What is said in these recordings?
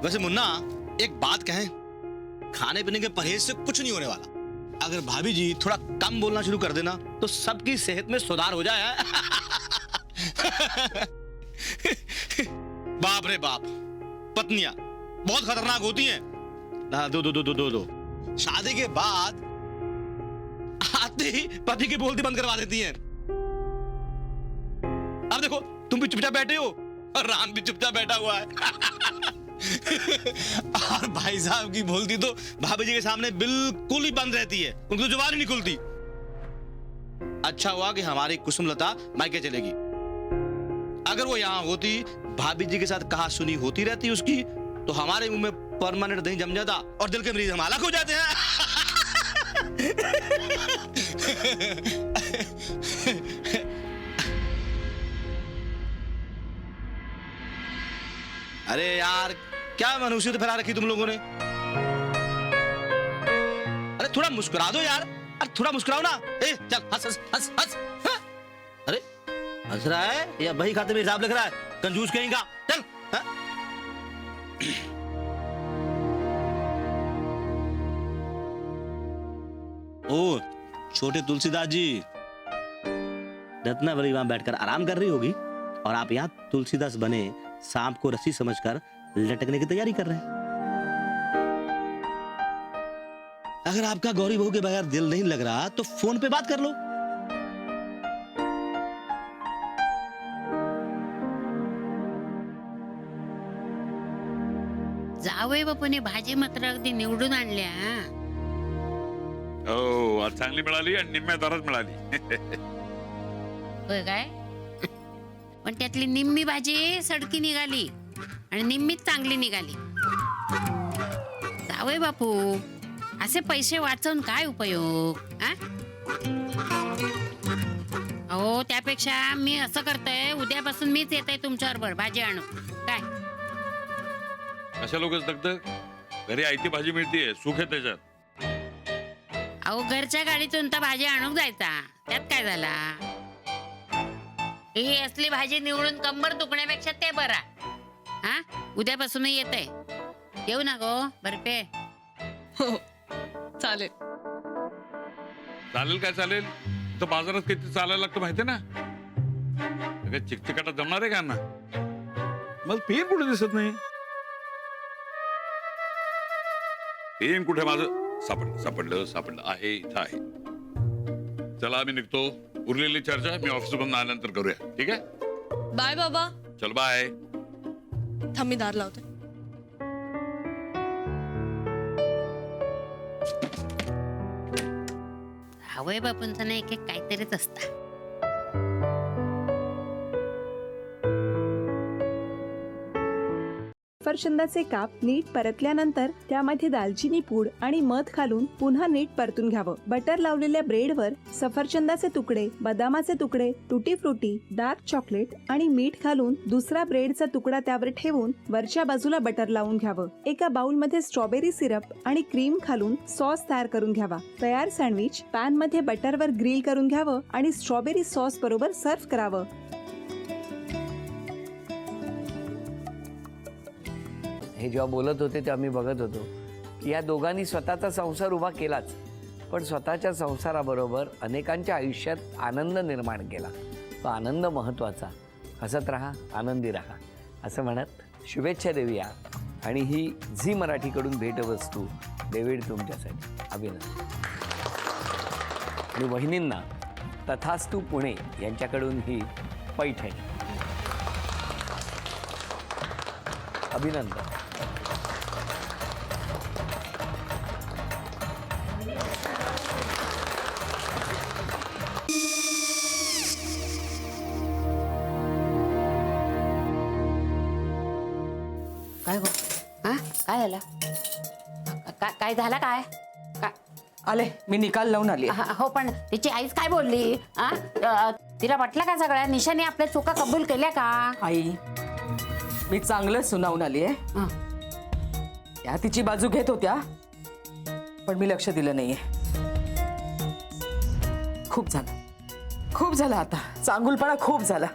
वैसे मुन्ना एक बात कहें, खाने पीने के परहेज से कुछ नहीं होने वाला। अगर भाभी जी थोड़ा कम बोलना शुरू कर देना तो सबकी सेहत में सुधार हो जाए। बाप रे बाप, पत्नियां बहुत खतरनाक होती हैं। दो शादी के बाद आते ही पति की बोलती बंद करवा देती हैं। अब देखो तुम भी चुपचाप बैठे हो और राम भी चुपचाप बैठा हुआ है। और भाई साहब की बोलती तो भाभी जी के सामने बिल्कुल ही बंद रहती है, उनकी तो जुबान ही नहीं खुलती। अच्छा हुआ कि हमारी कुसुमलता मायके चलेगी। अगर वो यहाँ होती, भाभी जी के साथ कहा सुनी होती रहती उसकी, तो हमारे मुंह में परमानेंट दही जम जाता और दिल के मरीज हम अलग हो जाते हैं। अरे यार क्या मनुष्य तो फैला रखी तुम लोगों ने। अरे थोड़ा मुस्कुरा दो यार, अरे थोड़ा मुस्कुराओ ना। ए चल हंस हंस हंस हंस। हाँ? अरे हंस रहा है या बही खाते में हिसाब लिख रहा है, कंजूस कहेगा। चल हाँ? ओ छोटे तुलसीदास जी, रत्नावली वहां बैठकर आराम कर रही होगी और आप यहाँ तुलसीदास बने सांप को रस्सी समझकर लटकने की तैयारी कर रहे हैं। अगर आपका गौरी बहू के बगैर दिल नहीं लग रहा तो फोन पे बात कर लो। जावई बापूने भाजी मात्र अगदी निवडून आणल्या। हो आज चांगली मिळाली आणि निम्म्या दरात मिळाली। होय काय? पण त्यातली निम्मी भाजी सडकी निघाली आणि निम्मीच चांगली निघाली। जावई बापू असे पैसे वाचवून काय उपयोग? अहो त्यापेक्षा मी असं करतोय, उद्यापासून मीच येते तुमच्याबरोबर भाजी आणू। काय अशा लोकच दगदग, घरी आयती भाजी मिळतीये, सुख आहे त्याच्यात। अहो घरच्या गाडीतून तर भाजी आणून जायचा, त्यात काय झाला? ही असली भाजी निवडून कंबर दुखण्यापेक्षा ते बरा। हा उद्यापासून येते, येऊ ना गो बर्फे? हो चालेल। चालेल काय चालेल, तर बाजारात किती चालायला लागतं माहितीये ना? चिकचिकाटा जमणार आहे का ना? मग पेन कुठे दिसत नाही? पेन कुठे माझं? सापडलं आहे, इथं आहे। चला आम्ही निघतो, उरलेली चर्चा मी ऑफिसमधून आल्यानंतर करूया, ठीक आहे? बाय बाबा। चल बाय। थांब मी दार लावते। जावई बापूंचं ना एक एक काहीतरीच असतं। सफरचंदाचे काप नीट परतल्यानंतर त्यामध्ये दालचिनी पूड आणि मध घालून पुन्हा नीट परतून घ्यावं। बटर लावलेल्या ब्रेडवर सफरचंदाचे तुकडे, बदामाचे तुकडे, टुटी फ्रुटी, डार्क चॉकलेट आणि मीठ घालून दुसरा ब्रेडचा तुकडा त्यावर ठेवून वरच्या बाजूला बटर लावून घ्यावं। एका बाउलमध्ये स्ट्रॉबेरी सिरप आणि क्रीम घालून सॉस तयार करून घ्यावा। तयार सँडविच पॅन मध्ये बटरवर ग्रिल करून घ्यावं आणि स्ट्रॉबेरी सॉस बरोबर सर्व्ह करावं। हे जेव्हा बोलत होते तेव्हा मी बघत होतो की या दोघांनी स्वतःचा संसार उभा केलाच, पण स्वतःच्या संसाराबरोबर अनेकांच्या आयुष्यात आनंद निर्माण केला। तो आनंद महत्त्वाचा। हसत राहा, आनंदी राहा असं म्हणत शुभेच्छा देऊया। आणि ही झी मराठीकडून भेटवस्तू डेव्हिड तुमच्यासाठी। अभिनंदन। आणि वहिनींना तथास्तू पुणे यांच्याकडून ही पैठणी। अभिनंदन। काय गो? हा काय झालं? काय झालं? काय आले मी निकाल लावून आली। हो पण तिची आईच काय बोलली? तिला वाटलं का सगळ्या निशाने आपल्या चुका कबूल केल्या का? आई मी चांगलं सुनावून आली आहे। त्या तिची बाजू घेत होत्या पण मी लक्ष दिलं नाहीये। खूप झालं आता, चांगुलपणा खूप झाला।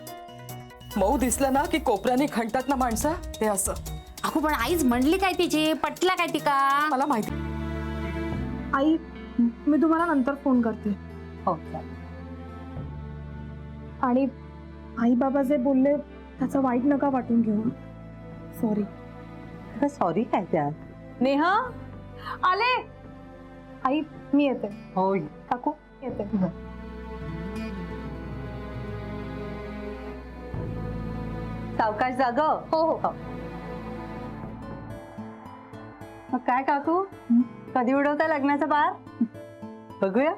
मऊ दिसलं ना की कोपऱ्याने खणतात ना माणसं, ते असं अगो पण आईच म्हणली काय तिची, पटला काय ती का? मला माहिती. आई मी तुम्हाला नंतर फोन करते. हो आणि आई बाबा जे बोलले त्याचं वाईट नका वाटून घेऊ. सॉरी. सॉरी काय त्या? नेहा आले. आई मी येते. होय. काकू येते. सावकाश जाग. हो हो. मग काय काकू, कधी उडवता लग्नाचा बार? बघूया.